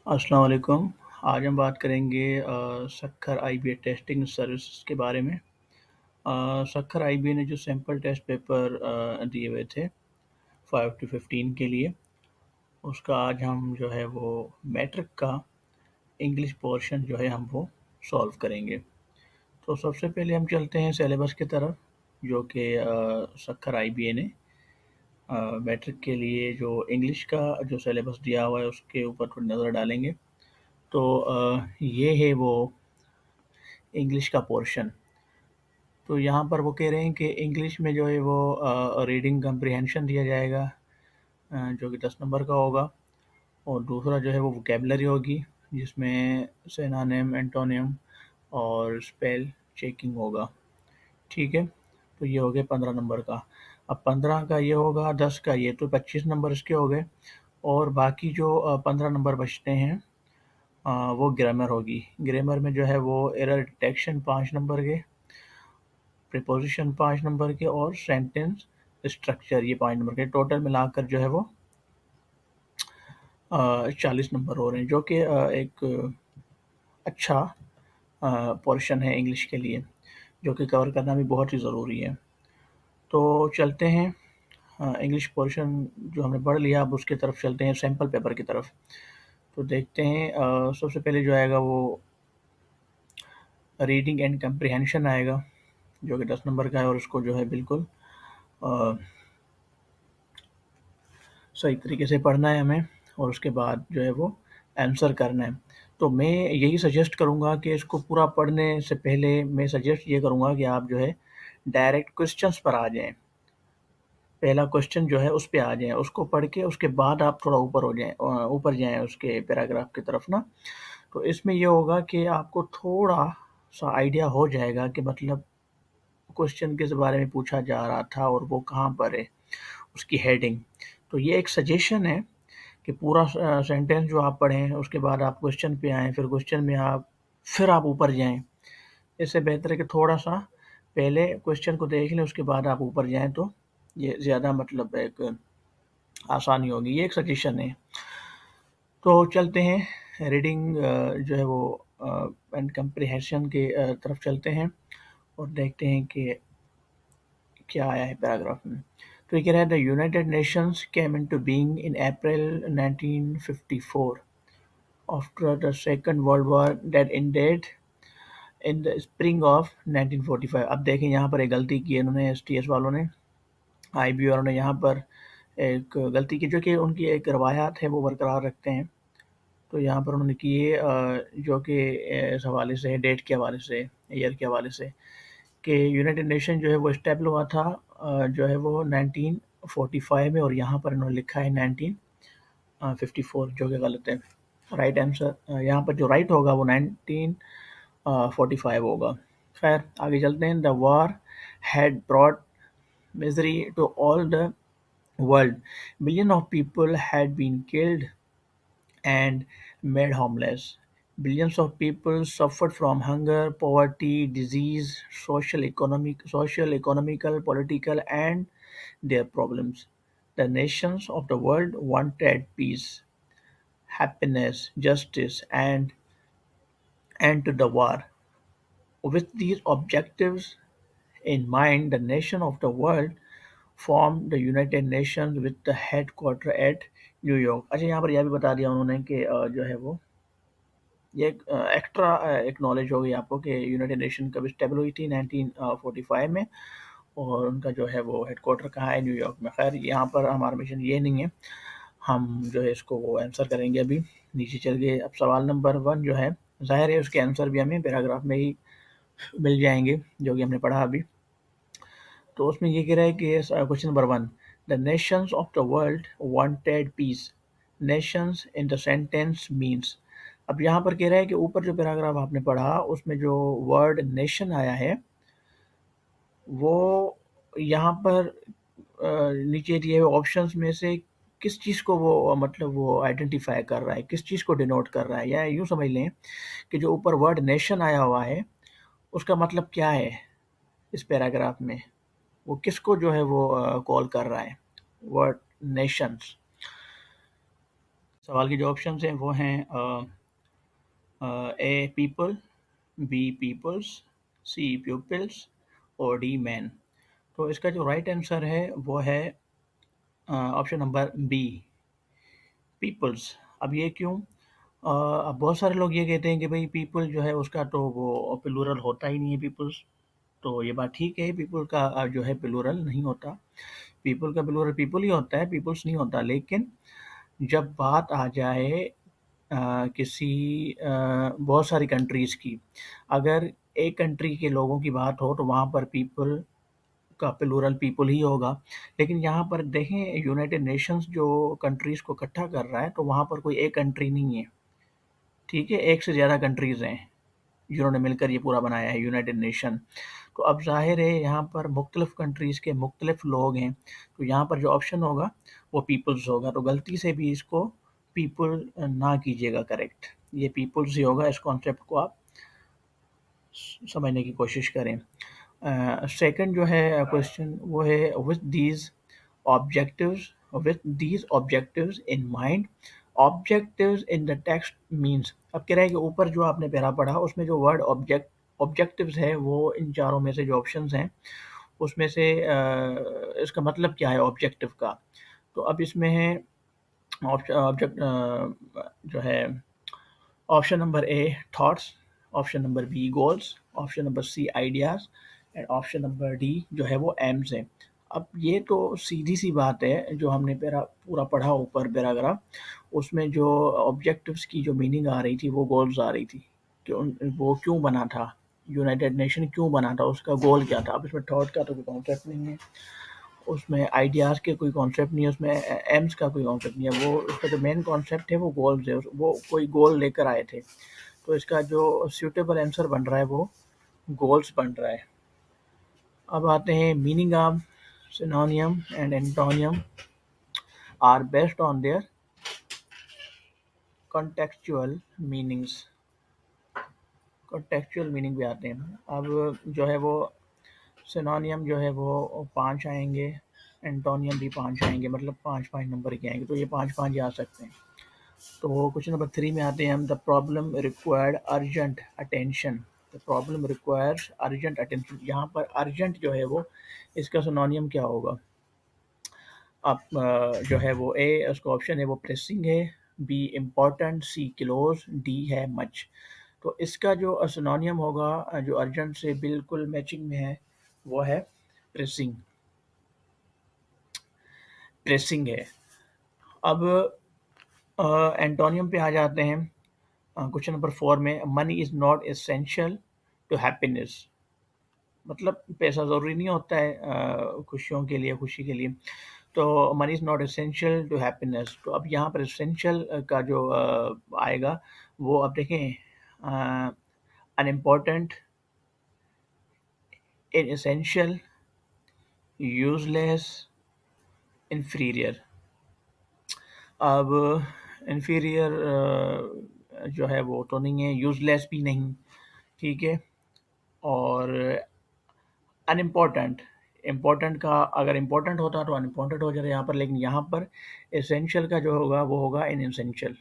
अस्सलाम वालेकुम। आज हम बात करेंगे सक्कर आईबीए टेस्टिंग सर्विसेज के बारे में। सक्कर आईबीए ने जो सैंपल टेस्ट पेपर दिए हुए थे 5 टू 15 के लिए, उसका आज हम जो है वो मैट्रिक का इंग्लिश पोर्शन जो है हम वो सॉल्व करेंगे। तो सबसे पहले हम चलते हैं सिलेबस की तरफ, जो कि सक्कर आईबीए ने मैट्रिक के लिए जो इंग्लिश का जो सिलेबस दिया हुआ है उसके ऊपर थोड़ी नज़र डालेंगे। तो ये है वो इंग्लिश का पोर्शन। तो यहाँ पर वो कह रहे हैं कि इंग्लिश में जो है वो रीडिंग कम्प्रिहेंशन दिया जाएगा, जो कि 10 नंबर का होगा। और दूसरा जो है वो वोकेबलरी होगी, जिसमें सिनोनिम, एंटोनिम और स्पेल चेकिंग होगा। ठीक है, तो ये हो गया 15 नंबर का। अब 15 का ये होगा, 10 का ये, तो 25 नंबर इसके हो गए। और बाकी जो 15 नंबर बचते हैं वो ग्रामर होगी। ग्रामर में जो है वो एरर डिटेक्शन 5 नंबर के, प्रीपोजिशन 5 नंबर के और सेंटेंस स्ट्रक्चर ये 5 नंबर के, टोटल मिलाकर जो है वो 40 नंबर हो रहे हैं, जो कि एक अच्छा पोर्शन है इंग्लिश के लिए, जो कि कवर करना भी बहुत ही ज़रूरी है। तो चलते हैं इंग्लिश पोर्शन जो हमने पढ़ लिया, अब उसकी तरफ चलते हैं, सैम्पल पेपर की तरफ। तो देखते हैं, सबसे पहले जो आएगा वो रीडिंग एंड कम्प्रिहेंशन आएगा, जो कि 10 नंबर का है, और उसको जो है बिल्कुल अ, सही तरीके से पढ़ना है हमें, और उसके बाद जो है वो आंसर करना है। तो मैं यही सजेस्ट करूँगा कि इसको पूरा पढ़ने से पहले मैं सजेस्ट ये करूँगा कि आप जो है डायरेक्ट क्वेश्चंस पर आ जाएँ। पहला क्वेश्चन जो है उस पे आ जाएँ, उसको पढ़ के उसके बाद आप थोड़ा ऊपर हो जाएँ, ऊपर जाएँ उसके पैराग्राफ की तरफ ना। तो इसमें ये होगा कि आपको थोड़ा-सा आइडिया हो जाएगा कि मतलब क्वेश्चन किस बारे में पूछा जा रहा था और वो कहाँ पर है, उसकी हेडिंग। तो ये एक सजेशन है कि पूरा सेंटेंस जो आप पढ़ें, उसके बाद आप क्वेश्चन पे आएँ, फिर आप ऊपर जाएँ। इससे बेहतर है कि थोड़ा-सा पहले क्वेश्चन को देख लें, उसके बाद आप ऊपर जाएँ, तो ये ज़्यादा मतलब एक आसानी होगी। ये एक सजेशन है। तो चलते हैं रीडिंग जो है वो एंड कम्प्रिहेंशन के तरफ चलते हैं और देखते हैं कि क्या आया है पैराग्राफ में। तो ये कह रहा है, the United Nations came into being in April 1954 after the second world war that ended in the spring of 1945। अब देखें, यहाँ पर एक गलती की है इन्होंने, एसटीएस वालों ने, आईबी वालों ने यहाँ पर एक गलती की, जो कि उनकी एक रवायात है वो बरकरार रखते हैं। तो यहाँ पर उन्होंने की है जो कि इस हवाले से है, डेट के हवाले से, ईयर के हवाले से, कि यूनाइटेड नेशन जो है वो इस्टेब्लिश हुआ था जो है वो 1945 में, और यहाँ पर इन्होंने लिखा है 1954, जो कि गलत है। राइट आंसर यहाँ पर जो राइट होगा वो 1945 होगा। खैर, आगे चलते हैं। The war had brought misery to all the world. Billions of people had been killed and made homeless. Billions of people suffered from hunger, poverty, disease, social, economical, political, and their problems. The nations of the world wanted peace, happiness, justice, and end to the war. With these objectives in mind, the nation of the world formed the United Nations with the headquarter eight New York. अच्छा, यहाँ पर यह भी बता दिया उन्होंने कि जो है वो ये एक एक्स्ट्रा एक नॉलेज हो गई आपको कि यूनाइटेड नेशन कब स्टेबल हुई थी 1945 में, और उनका जो है वो हेडक्वार्टर कहाँ है, न्यूयॉर्क में। खैर, यहाँ पर हमारा मिशन ये नहीं है, हम जो है इसको वो आंसर करेंगे अभी। नीचे चल गए, अब सवाल नंबर 1 जो है, ज़ाहिर है उसके आंसर भी हमें पैराग्राफ में ही मिल जाएंगे, जो कि हमने पढ़ा अभी। तो उसमें ये कह रहा है कि question number 1, the nations of the world wanted peace. Nations in the sentence means. अब यहाँ पर कह रहा है कि ऊपर जो पैराग्राफ आपने पढ़ा उसमें जो वर्ड नेशन आया है, वो यहाँ पर नीचे दिए हुए ऑप्शंस में से किस चीज़ को वो मतलब वो आइडेंटिफाई कर रहा है, किस चीज़ को डिनोट कर रहा है, या यूँ समझ लें कि जो ऊपर वर्ड नेशन आया हुआ है उसका मतलब क्या है इस पैराग्राफ में, वो किसको जो है वो कॉल कर रहा है, वर्ड नेशंस। सवाल के जो ऑप्शंस हैं वो हैं ए पीपल, बी पीपल्स, सी pupils और डी मैन। तो इसका जो राइट आंसर है वो है ऑप्शन नंबर बी, पीपल्स। अब ये क्यों? अब बहुत सारे लोग ये कहते हैं कि भाई पीपल जो है उसका तो वो प्लूरल होता ही नहीं है पीपल्स। तो ये बात ठीक है, पीपल का जो है प्लूरल नहीं होता। पीपल का प्लूरल पीपल ही होता है, पीपल्स नहीं होता। लेकिन जब बात आ जाए किसी बहुत सारी कंट्रीज़ की, अगर एक कंट्री के लोगों की बात हो तो वहाँ पर पीपल का प्लूरल पीपल ही होगा। लेकिन यहाँ पर देखें, यूनाइटेड नेशंस जो कंट्रीज़ को इकट्ठा कर रहा है, तो वहाँ पर कोई एक कंट्री नहीं है, ठीक है? एक से ज़्यादा कंट्रीज़ हैं जिन्होंने मिलकर ये पूरा बनाया है यूनाइटेड नेशन। तो अब ज़ाहिर है यहाँ पर मुख्तलिफ़ कंट्रीज़ के मुख्तलिफ़ लोग हैं, तो यहाँ पर जो ऑप्शन होगा वो पीपल्स होगा। तो गलती से भी इसको पीपल ना कीजिएगा करेक्ट, ये पीपल्स ही होगा। इस कॉन्सेप्ट को आप समझने की कोशिश करें। सेकंड जो है क्वेश्चन वो है objectives with these objectives in mind, objectives in the text means. अब कह रहा है कि ऊपर जो आपने पैरा पढ़ा उसमें जो वर्ड ऑब्जेक्टिव्स है वो इन चारों में से जो ऑप्शंस हैं उसमें से इसका मतलब क्या है ऑब्जेक्टिव का। तो अब इसमें है ऑब्जेक्ट जो है option number A thoughts, option number B goals, option number C ideas and option number D जो है वो एम्स है। अब ये तो सीधी सी बात है, जो हमने पूरा पढ़ा ऊपर पैराग्राफ, उसमें जो ऑब्जेक्टिव्स की जो मीनिंग आ रही थी वो गोल्स आ रही थी कि वो क्यों बना था, यूनाइटेड नेशन क्यों बना था, उसका गोल क्या था। अब इसमें थॉट का तो कोई कॉन्सेप्ट नहीं है, उसमें आइडियाज़ के कोई कॉन्सेप्ट नहीं है, उसमें एम्स का कोई कॉन्सेप्ट नहीं है। वो उसका जो मेन कॉन्सेप्ट है वो गोल्स है, वो कोई गोल लेकर आए थे। तो इसका जो सूटेबल आंसर बन रहा है वो गोल्स बन रहा है। अब आते हैं meaning of synonym and antonym are based on their contextual meanings. Contextual meaning पे आते हैं। अब जो है वो सिनोनियम जो है वो 5 आएँगे, एंटोनियम भी 5 आएँगे, मतलब 5-5 नंबर के आएँगे, तो ये 5-5 ही आ सकते हैं। तो क्वेश्चन नंबर 3 में आते हैं हम। The problem required urgent attention, the problem requires urgent attention. यहाँ पर अर्जेंट जो है वो इसका सिनोनियम क्या होगा? अब जो है वो ए उसका ऑप्शन है वो प्रेसिंग है, B important, C close, D है मच। तो इसका जो सिनोनियम होगा जो अर्जेंट से बिल्कुल मैचिंग में है वो है प्रेसिंग, प्रेसिंग है। अब एंटोनियम पे आ जाते हैं। क्वेश्चन नंबर 4 में money is not essential to happiness, मतलब पैसा ज़रूरी नहीं होता है खुशियों के लिए, खुशी के लिए। तो money is not essential to happiness. तो अब यहाँ पर एसेंशियल का जो आएगा वो अब देखें, अनइम्पोर्टेंट, इनएसेंशियल, यूज़लेस, इन्फीरियर। अब इन्फीरियर जो है वो तो नहीं है, यूज़लेस भी नहीं, ठीक है, और अनइम्पोर्टेंट। इम्पोर्टेंट का अगर इम्पोर्टेंट होता तो अनइम्पोर्टेंट हो जाता यहाँ पर, लेकिन यहाँ पर एसेंशियल का जो होगा वो होगा इनएसेंशियल,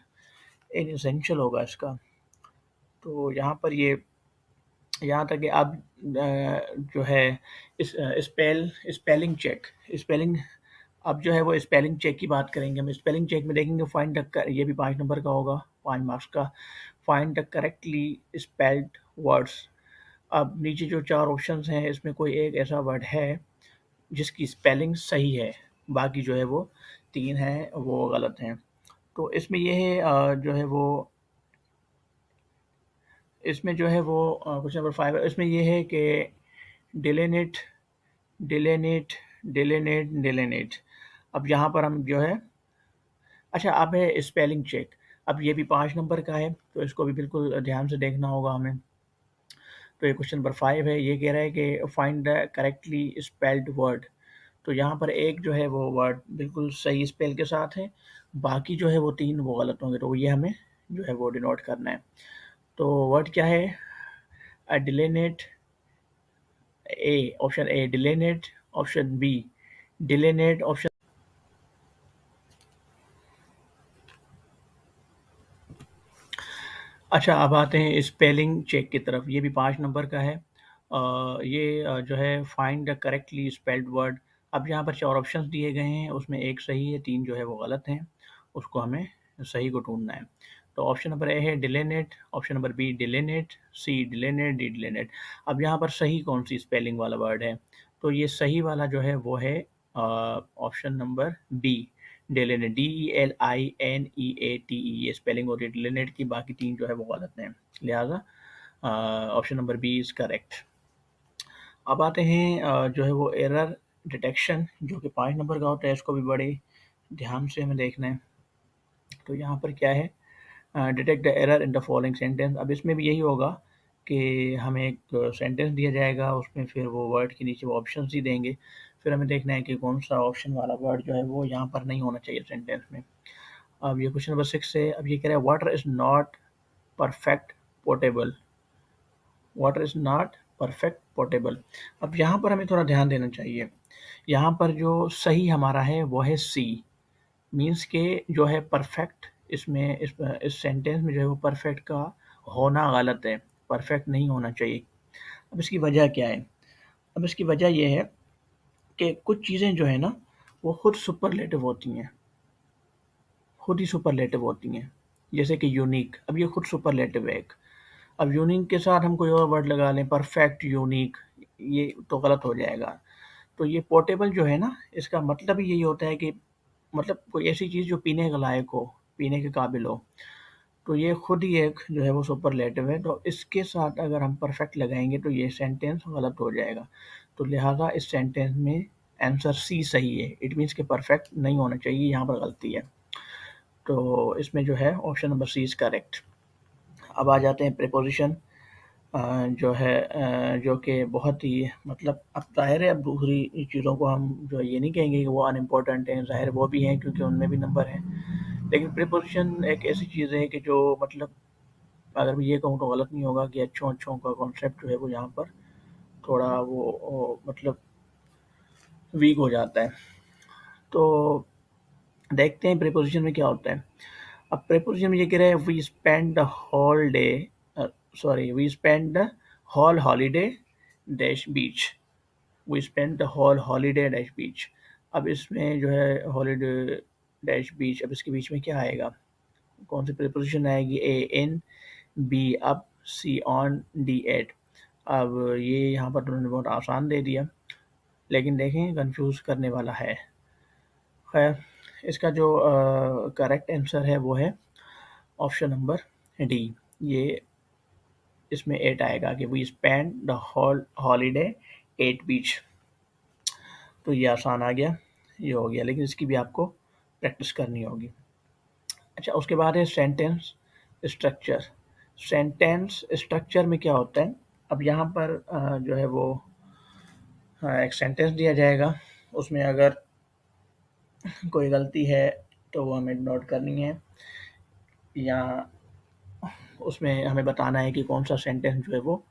इनएसेंशियल होगा इसका। तो यहाँ पर ये यहाँ तक कि अब जो है इस स्पेलिंग चेक, स्पेलिंग, अब जो है वो स्पेलिंग चेक की बात करेंगे हम। स्पेलिंग चेक में देखेंगे फाइंड द, ये भी 5 नंबर का होगा, 5 मार्क्स का। Find the correctly spelled words. अब नीचे जो 4 ऑप्शंस हैं इसमें कोई एक ऐसा वर्ड है जिसकी स्पेलिंग सही है, बाकी जो है वो 3 हैं वो गलत हैं। तो इसमें ये है जो है वो इसमें जो है वो क्वेश्चन नंबर 5 है, इसमें ये है कि डिलेनेट, डिलेनेट, डिलेनेट, डिलेनेट। अब यहाँ पर हम जो है, अच्छा अब है स्पेलिंग चेक। अब ये भी 5 नंबर का है, तो इसको भी बिल्कुल ध्यान से देखना होगा हमें। तो ये क्वेश्चन नंबर 5 है, ये कह रहा है कि find the correctly spelled word. तो यहाँ पर एक जो है वो वर्ड बिल्कुल सही स्पेल के साथ है, बाकी जो है वो 3 वो गलत होंगे, तो ये हमें जो है वो डिनोट करना है। तो वर्ड क्या है? Delineate, A, option A delineate, option B delineate, option अच्छा, अब आते हैं स्पेलिंग चेक की तरफ। ये भी 5 नंबर का है। जो है find the correctly spelled word. अब यहाँ पर 4 ऑप्शंस दिए गए हैं, उसमें 1 सही है, 3 जो है वो गलत हैं। उसको हमें सही को ढूँढना है। तो ऑप्शन नंबर ए है डिलेनेट, ऑप्शन नंबर बी डिलेनेट, सी डिलेनेट, डी डिलेनेट। अब यहाँ पर सही कौन-सी स्पेलिंग वाला वर्ड है? तो ये सही वाला जो है वो है ऑप्शन नंबर बी डेलेनेट, DELINEATE, ये स्पेलिंग होती है डिलेनेट की। बाकी 3 जो है वो गलत हैं, लिहाजा option number B is correct. अब आते हैं जो है वो एरर डिटेक्शन, जो कि 5 नंबर का होता है। इसको भी बड़े ध्यान से हमें देखना है। तो यहाँ पर क्या है, detect the error in the following sentence. अब इसमें भी यही होगा कि हमें एक सेंटेंस दिया जाएगा, उसमें फिर वो वर्ड के नीचे वो ऑप्शंस ही देंगे। फिर हमें देखना है कि कौन सा ऑप्शन वाला वर्ड जो है वो यहाँ पर नहीं होना चाहिए सेंटेंस में। अब ये क्वेश्चन नंबर 6 है। अब ये कह रहा है water is not perfect portable. Water is not perfect portable. अब यहाँ पर हमें थोड़ा ध्यान देना चाहिए। यहाँ पर जो सही हमारा है वो है सी, मीन्स के जो है परफेक्ट, इसमें इस सेंटेंस में जो है वो परफेक्ट का होना गलत है, परफेक्ट नहीं होना चाहिए। अब इसकी वजह क्या है? अब इसकी वजह ये है कि कुछ चीज़ें जो है ना वो खुद सुपरलेटिव होती हैं, खुद ही सुपरलेटिव होती हैं। जैसे कि यूनिक, अब ये खुद सुपरलेटिव है एक। अब यूनिक के साथ हम कोई और वर्ड लगा लें, परफेक्ट, यूनिक, ये तो गलत हो जाएगा। तो ये पोर्टेबल जो है ना, इसका मतलब ही यही होता है कि मतलब कोई ऐसी चीज़ जो पीने के लायक हो, पीने के काबिल हो। तो ये खुद ही एक जो है वो सुपरलेटिव है। तो इसके साथ अगर हम परफेक्ट लगाएँगे तो ये सेंटेंस गलत हो जाएगा। तो लिहाज़ा इस सेंटेंस में आंसर सी सही है। इट मीन्स कि परफेक्ट नहीं होना चाहिए, यहाँ पर गलती है। तो इसमें जो है option number C is correct. अब आ जाते हैं प्रीपोज़िशन, जो है जो कि बहुत ही मतलब अब ज़ाहिर है, अब दूसरी चीज़ों को हम जो है ये नहीं कहेंगे कि वो अनइम्पोर्टेंट हैं, ज़ाहिर वो भी हैं क्योंकि उनमें भी नंबर हैं। लेकिन प्रीपोज़िशन एक ऐसी चीज़ है कि जो मतलब अगर मैं ये कहूँ तो गलत नहीं होगा कि अच्छों-अच्छों का कॉन्सेप्ट जो है वो यहाँ पर थोड़ा वो मतलब वीक हो जाता है। तो देखते हैं प्रीपोज़िशन में क्या होता है। अब प्रीपोज़िशन में ये कह रहा है we spend the whole day we spend the whole holiday dash beach. We spend the whole holiday dash beach. अब इसमें जो है हॉलिडे डैश बीच, अब इसके बीच में क्या आएगा? कौन सी प्रीपोज़िशन आएगी? A in, B up, C on, D at. अब ये यहाँ पर उन्होंने बहुत आसान दे दिया, लेकिन देखें कन्फ्यूज़ करने वाला है। खैर, इसका जो करेक्ट आंसर है वो है ऑप्शन नंबर डी। ये इसमें 8 आएगा कि we spend the whole holiday at beach. तो ये आसान आ गया, ये हो गया, लेकिन इसकी भी आपको प्रैक्टिस करनी होगी। अच्छा, उसके बाद है सेंटेंस स्ट्रक्चर। सेंटेंस स्ट्रक्चर में क्या होता है? अब यहाँ पर जो है वो एक सेंटेंस दिया जाएगा, उसमें अगर कोई गलती है तो वो हमें नोट करनी है, या उसमें हमें बताना है कि कौन-सा सेंटेंस जो है वो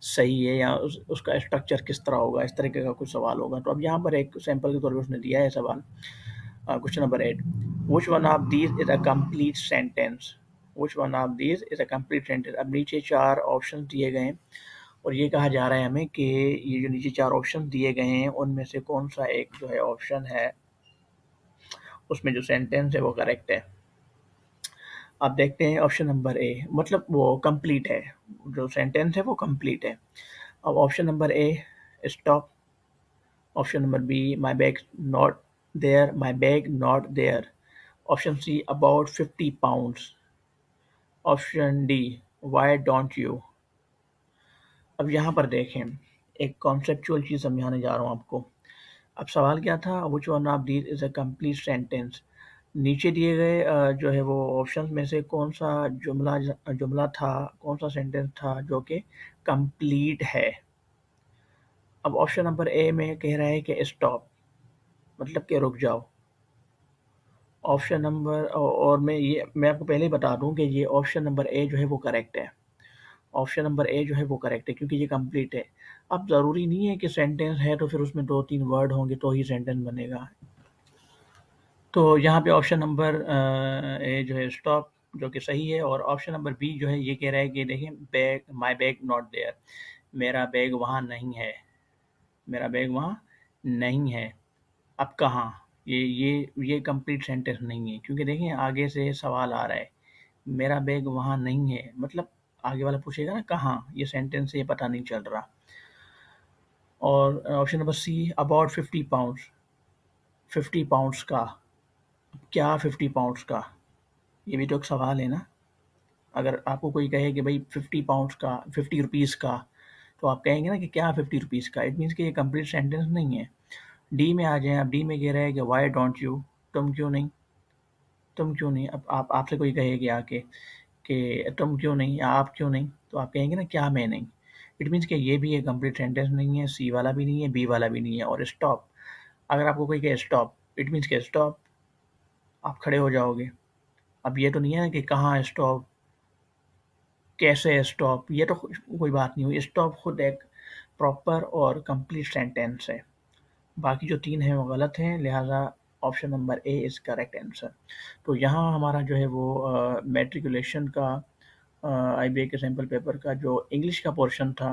सही है, या उसका स्ट्रक्चर किस तरह होगा, इस तरीके का कुछ सवाल होगा। तो अब यहाँ पर एक सैंपल के तौर पे उसने दिया है सवाल, question number 8, which one of these is a complete sentence? Which one of these is a complete sentence? अब नीचे 4 ऑप्शंस दिए गए हैं और ये कहा जा रहा है हमें कि ये जो नीचे 4 ऑप्शंस दिए गए हैं, उनमें से कौन-सा एक जो है ऑप्शन है, उसमें जो सेंटेंस है वो करेक्ट है। अब देखते हैं ऑप्शन नंबर ए, मतलब वो कंप्लीट है, जो सेंटेंस है वो कंप्लीट है। अब option number A stop, option number B my bag not there, my bag not there, option C about 50 pounds, option D why don't you. अब यहाँ पर देखें, एक कॉन्सेप्चुअल चीज़ समझाने जा रहा हूँ आपको। अब सवाल क्या था? Which one of these is a complete sentence. नीचे दिए गए जो है वो ऑप्शंस में से कौन-सा जुमला था, कौन-सा सेंटेंस था जो कि कंप्लीट है। अब ऑप्शन नंबर ए में कह रहा है कि स्टॉप, मतलब कि रुक जाओ। ऑप्शन नंबर और मैं आपको पहले ही बता दूँ कि ये ऑप्शन नंबर ए जो है वो करेक्ट है। ऑप्शन नंबर ए जो है वो करेक्ट है क्योंकि ये कंप्लीट है। अब ज़रूरी नहीं है कि सेंटेंस है तो फिर उसमें 2-3 वर्ड होंगे तो ही सेंटेंस बनेगा। तो यहाँ पे ऑप्शन नंबर ए जो है स्टॉप, जो कि सही है। और ऑप्शन नंबर बी जो है ये कह रहा है कि देखिए bag my bag not there, मेरा बैग वहाँ नहीं है, मेरा बैग वहाँ नहीं है। अब कहाँ? ये कंप्लीट सेंटेंस नहीं है, क्योंकि देखिए आगे से सवाल आ रहा है, मेरा बैग वहाँ नहीं है, मतलब आगे वाला पूछेगा ना कहाँ, ये सेंटेंस से ये पता नहीं चल रहा। और option number C about 50 pounds, 50 pounds का, क्या 50 पाउंड्स का? ये भी तो एक सवाल है ना। अगर आपको कोई कहे कि भाई 50 पाउंड्स का, 50 रुपीज़ का, तो आप कहेंगे ना कि क्या 50 रुपीज़ का? इट मीन्स कि ये कंप्लीट सेंटेंस नहीं है। डी में आ जाएँ, अब डी में कह रहा है कि व्हाई डोंट यू, तुम क्यों नहीं, तुम क्यों नहीं? अब आप आपसे कोई कहे आके कि तुम क्यों नहीं या आप क्यों नहीं, तो आप कहेंगे ना क्या मैं नहीं। इट मीन्स कि ये भी एक कंप्लीट सेंटेंस नहीं है, सी वाला भी नहीं है, बी वाला भी नहीं है। और स्टॉप, अगर आपको कोई कहे स्टॉप, इट मीन्स कि स्टॉप, आप खड़े हो जाओगे। अब ये तो नहीं है ना कि कहाँ स्टॉप, कैसे स्टॉप, ये तो कोई बात नहीं हुई। स्टॉप खुद एक प्रॉपर और कंप्लीट सेंटेंस है। बाकी जो 3 हैं वो गलत हैं, लिहाजा option number A is correct answer. तो यहाँ हमारा जो है वो मैट्रिकुलेशन का आईबीए के सैंपल पेपर का जो इंग्लिश का पोर्शन था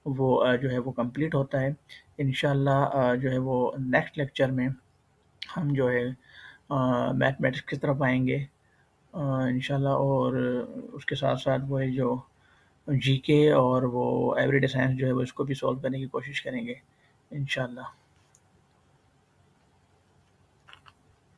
वो जो है वो कंप्लीट होता है। इंशाल्लाह जो है वो नेक्स्ट लेक्चर में हम जो है मैथमेटिक्स की तरफ आएँगे इंशाल्लाह। और उसके साथ-साथ वो है जो जीके और वो एवरीडे साइंस जो है वो इसको भी सॉल्व करने की कोशिश करेंगे इंशाल्लाह।